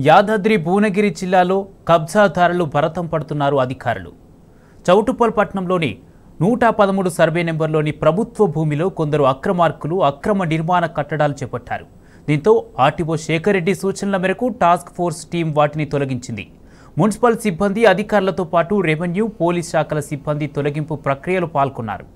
యాదాద్రి భువనగిరి జిల్లాలో కబ్జాదారులు భరతం పడుతున్నారు అధికారులు. చౌటుప్పల్ పట్టణంలోని 113 సర్వే నెంబర్లోని ప్రభుత్వ భూమిలో కొందరు అక్రమార్కులు అక్రమ నిర్మాణ కట్టడాలు చేపట్టారు. దీంతో ఆర్టీఓ శేఖర్ రెడ్డి సూచనల మేరకు టాస్క్ ఫోర్స్ టీం వాటిని తొలగించింది. మున్సిపల్ సిబ్బంది అధికారులతో పాటు రెవెన్యూ, పోలీస్ శాఖల సిబ్బంది తొలగింపు ప్రక్రియలో పాల్గొన్నారు.